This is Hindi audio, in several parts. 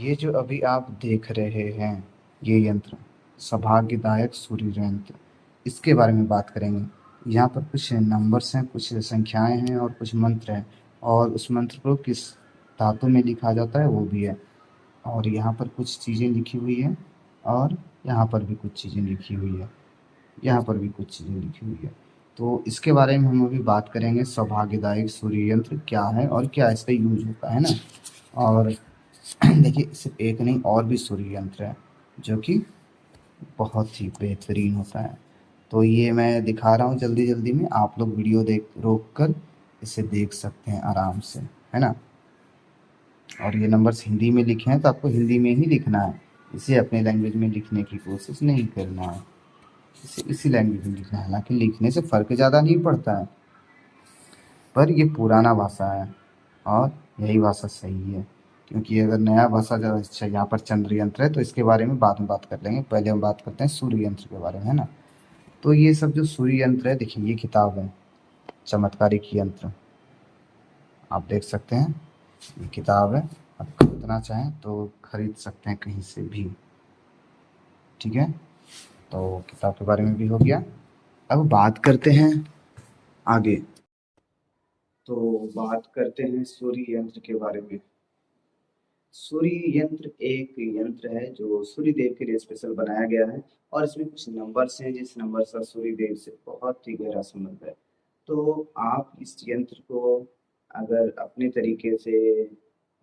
ये जो अभी आप देख रहे हैं, ये यंत्र सौभाग्यदायक सूर्य यंत्र, इसके बारे में बात करेंगे। यहाँ पर कुछ नंबर्स हैं, कुछ संख्याएं हैं और कुछ मंत्र हैं, और उस मंत्र को किस धातु में लिखा जाता है वो भी है। और यहाँ पर कुछ चीज़ें लिखी हुई हैं, और यहाँ पर भी कुछ चीज़ें लिखी हुई है, यहाँ पर भी कुछ चीज़ें लिखी हुई है। तो इसके बारे में हम अभी बात करेंगे, सौभाग्यदायक सूर्य यंत्र क्या है और क्या इसका यूज होता है ना। और देखिए, सिर्फ एक नहीं, और भी सूर्य यंत्र है जो कि बहुत ही बेहतरीन होता है। तो ये मैं दिखा रहा हूँ जल्दी जल्दी में, आप लोग वीडियो देख रोक कर इसे देख सकते हैं आराम से, है ना। और ये नंबर्स हिंदी में लिखे हैं तो आपको हिंदी में ही लिखना है, इसे अपने लैंग्वेज में लिखने की कोशिश नहीं करना है। इसे इसी लैंग्वेज में लिखना है, हालांकि लिखने से फ़र्क ज़्यादा नहीं पड़ता है, पर ये पुराना भाषा है और यही भाषा सही है। क्योंकि अगर नया भाषा जो अच्छा यहाँ पर चंद्र यंत्र है तो इसके बारे में बाद में बात कर लेंगे, पहले हम बात करते हैं सूर्य यंत्र के बारे में, है ना। तो ये सब जो सूर्य यंत्र है, देखिए ये किताब है चमत्कारिक यंत्र, आप देख सकते हैं, ये किताब है। आप खरीदना चाहें तो खरीद सकते हैं कहीं से भी, ठीक है। तो किताब के बारे में भी हो गया। अब बात करते हैं आगे। तो बात करते हैं सूर्य यंत्र के बारे में। सूर्य यंत्र एक यंत्र है जो सूर्य देव के लिए स्पेशल बनाया गया है, और इसमें कुछ नंबर्स हैं जिस नंबर का सूर्य देव से बहुत ही गहरा संबंध है। तो आप इस यंत्र को अगर अपने तरीके से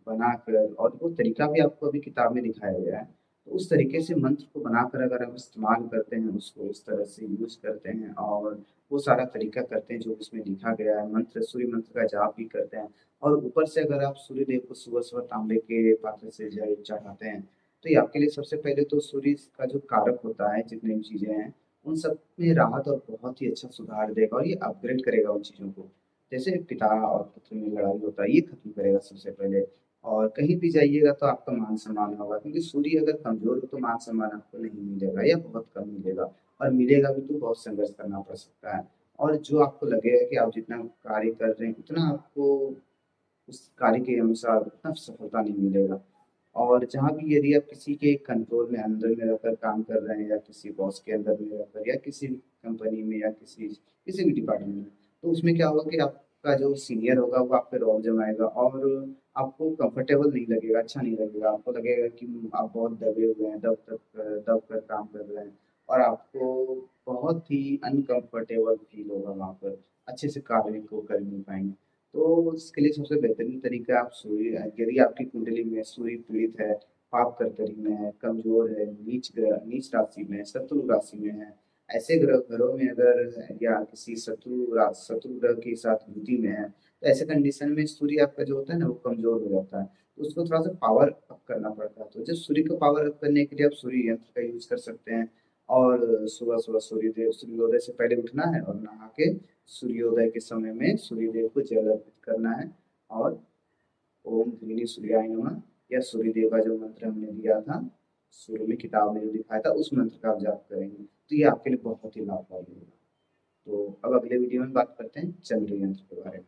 बनाकर, और वो तरीका भी आपको अभी किताब में दिखाया गया है, तो उस तरीके से मंत्र को बनाकर अगर आप इस्तेमाल करते हैं, उसको उस तरह से यूज करते हैं और वो सारा तरीका करते हैं जो उसमें लिखा गया है, मंत्र सूर्य मंत्र का जाप भी करते हैं, और ऊपर से अगर आप सूर्य देव को सुबह सुबह तांबे के पात्र से जल चढ़ाते हैं, तो ये आपके लिए सबसे पहले तो सूर्य का जो कारक होता है, जितनी भी चीजें हैं उन सब में राहत और बहुत ही अच्छा सुधार देगा, और ये अपग्रेड करेगा उन चीजों को। जैसे पिता और पुत्र में लड़ाई होता है, ये खत्म करेगा सबसे पहले। और कहीं भी जाइएगा तो आपका मान सम्मान होगा, क्योंकि सूर्य अगर कमजोर हो तो मान सम्मान आपको नहीं मिलेगा या बहुत कम मिलेगा, और मिलेगा भी तो बहुत संघर्ष करना पड़ सकता है। और जो आपको लगेगा कि आप जितना कार्य कर रहे हैं उतना आपको उस कार्य के अनुसार उतना सफलता नहीं मिलेगा। और जहाँ भी यदि आप किसी के कंट्रोल में अंदर में रहकर काम कर रहे हैं, या किसी बॉस के अंदर में रहकर, या किसी भी कंपनी में, या किसी किसी भी डिपार्टमेंट में, तो उसमें क्या होगा कि आपका जो सीनियर होगा वो आप पे रौब जमाएगा, और आपको कंफर्टेबल नहीं लगेगा, अच्छा नहीं लगेगा। आपको लगेगा कि आप बहुत दबे हुए हैं, दब कर काम कर रहे हैं, और आपको बहुत ही अनकंफर्टेबल फील होगा वहाँ पर, अच्छे से कार्य को कर नहीं पाएंगे। तो इसके लिए सबसे बेहतरीन तरीका, आप सूर्य, यदि आपकी कुंडली में सूर्य पीड़ित है, पाप कर्तरी में है, कमजोर है, नीच ग्रह, नीच राशि में है, शत्रु राशि में है, ऐसे ग्रह घरों में अगर, या किसी शत्रु ग्रह के साथ युति में है, तो ऐसे कंडीशन में सूर्य आपका जो होता है ना वो कमजोर हो जाता है, तो उसको थोड़ा सा पावर अप करना पड़ता है। तो जब सूर्य को पावर अप करने के लिए आप सूर्य यंत्र का यूज कर सकते हैं। और सुबह सुबह सूर्योदय से पहले उठना है, और नहा के सूर्योदय के समय में सूर्यदेव को जल अर्पित करना है। और ओम ह्रीं सूर्याय नमः, या सूर्यदेव का जो मंत्र हमने दिया था, शुरू में किताब में जो दिखाया था उस मंत्र का आप जाप करेंगे, तो ये आपके लिए बहुत ही लाभदायक होगा। तो अब अगले वीडियो में बात करते हैं चंद्र यंत्र के बारे में।